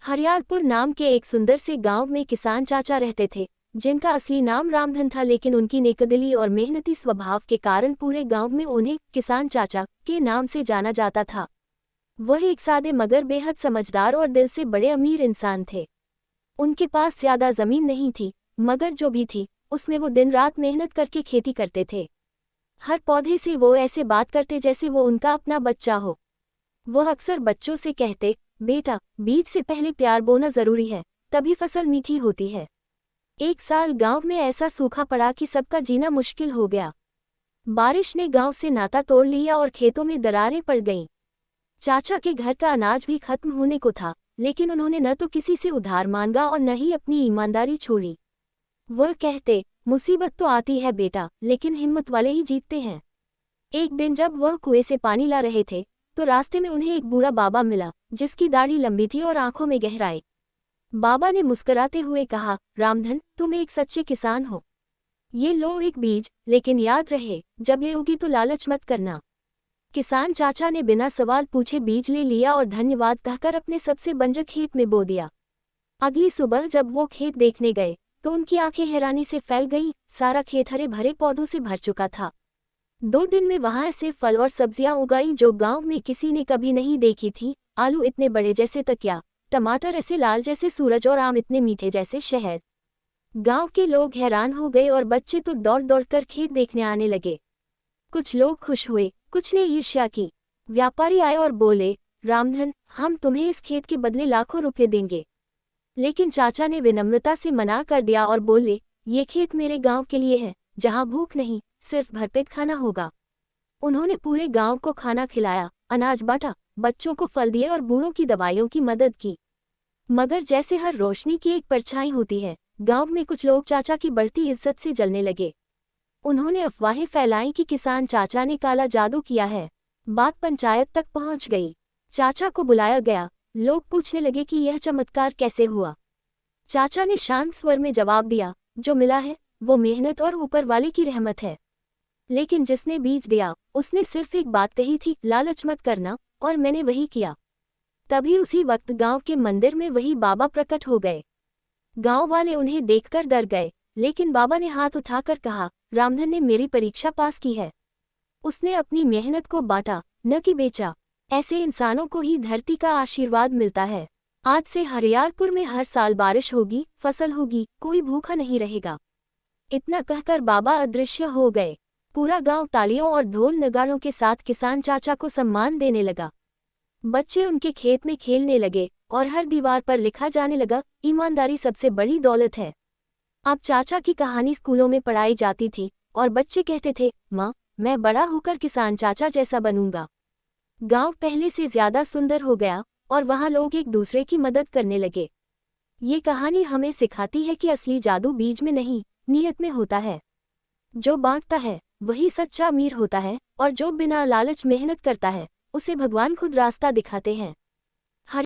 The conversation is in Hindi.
हरियालपुर नाम के एक सुंदर से गांव में किसान चाचा रहते थे, जिनका असली नाम रामधन था। लेकिन उनकी नेकदिली और मेहनती स्वभाव के कारण पूरे गांव में उन्हें किसान चाचा के नाम से जाना जाता था। वह एक सादे मगर बेहद समझदार और दिल से बड़े अमीर इंसान थे। उनके पास ज्यादा जमीन नहीं थी, मगर जो भी थी उसमें वो दिन रात मेहनत करके खेती करते थे। हर पौधे से वो ऐसे बात करते जैसे वो उनका अपना बच्चा हो। वह अक्सर बच्चों से कहते, बेटा, बीज से पहले प्यार बोना जरूरी है, तभी फसल मीठी होती है। एक साल गांव में ऐसा सूखा पड़ा कि सबका जीना मुश्किल हो गया। बारिश ने गांव से नाता तोड़ लिया और खेतों में दरारें पड़ गईं। चाचा के घर का अनाज भी खत्म होने को था, लेकिन उन्होंने न तो किसी से उधार मांगा और न ही अपनी ईमानदारी छोड़ी। वह कहते, मुसीबत तो आती है बेटा, लेकिन हिम्मत वाले ही जीतते हैं। एक दिन जब वह कुएं से पानी ला रहे थे तो रास्ते में उन्हें एक बूढ़ा बाबा मिला, जिसकी दाढ़ी लंबी थी और आंखों में गहराई। बाबा ने मुस्कुराते हुए कहा, रामधन, तुम एक सच्चे किसान हो। ये लो एक बीज, लेकिन याद रहे, जब ये उगी तो लालच मत करना। किसान चाचा ने बिना सवाल पूछे बीज ले लिया और धन्यवाद कहकर अपने सबसे बंजर खेत में बो दिया। अगली सुबह जब वो खेत देखने गए तो उनकी आंखें हैरानी से फैल गईं। सारा खेत हरे भरे पौधों से भर चुका था। 2 दिन में वहां ऐसे फल और सब्जियां उगाई जो गांव में किसी ने कभी नहीं देखी थी। आलू इतने बड़े जैसे तकिया, टमाटर ऐसे लाल जैसे सूरज और आम इतने मीठे जैसे शहद। गांव के लोग हैरान हो गए और बच्चे तो दौड़ दौड़ कर खेत देखने आने लगे। कुछ लोग खुश हुए, कुछ ने ईर्ष्या की। व्यापारी आए और बोले, रामधन, हम तुम्हें इस खेत के बदले लाखों रुपए देंगे। लेकिन चाचा ने विनम्रता से मना कर दिया और बोले, ये खेत मेरे गांव के लिए है, जहां भूख नहीं, सिर्फ भरपेट खाना होगा। उन्होंने पूरे गांव को खाना खिलाया, अनाज बांटा, बच्चों को फल दिए और बूढ़ों की दवाइयों की मदद की। मगर जैसे हर रोशनी की एक परछाई होती है, गांव में कुछ लोग चाचा की बढ़ती इज्जत से जलने लगे। उन्होंने अफवाहें फैलाई कि किसान चाचा ने काला जादू किया है। बात पंचायत तक पहुंच गई। चाचा को बुलाया गया। लोग पूछने लगे कि यह चमत्कार कैसे हुआ। चाचा ने शांत स्वर में जवाब दिया, जो मिला है वो मेहनत और ऊपर वाले की रहमत है। लेकिन जिसने बीज दिया उसने सिर्फ एक बात कही थी, लालच मत करना, और मैंने वही किया। तभी उसी वक्त गांव के मंदिर में वही बाबा प्रकट हो गए। गांव वाले उन्हें देखकर डर गए, लेकिन बाबा ने हाथ उठाकर कहा, रामधन ने मेरी परीक्षा पास की है। उसने अपनी मेहनत को बांटा, न कि बेचा। ऐसे इंसानों को ही धरती का आशीर्वाद मिलता है। आज से हरियालपुर में हर साल बारिश होगी, फसल होगी, कोई भूखा नहीं रहेगा। इतना कहकर बाबा अदृश्य हो गए। पूरा गांव तालियों और ढोल नगाड़ों के साथ किसान चाचा को सम्मान देने लगा। बच्चे उनके खेत में खेलने लगे और हर दीवार पर लिखा जाने लगा, ईमानदारी सबसे बड़ी दौलत है। अब चाचा की कहानी स्कूलों में पढ़ाई जाती थी और बच्चे कहते थे, माँ, मैं बड़ा होकर किसान चाचा जैसा बनूंगा। गांव पहले से ज्यादा सुंदर हो गया और वहां लोग एक दूसरे की मदद करने लगे। ये कहानी हमें सिखाती है कि असली जादू बीज में नहीं, नीयत में होता है। जो बांटता है वही सच्चा अमीर होता है, और जो बिना लालच मेहनत करता है उसे भगवान खुद रास्ता दिखाते हैं।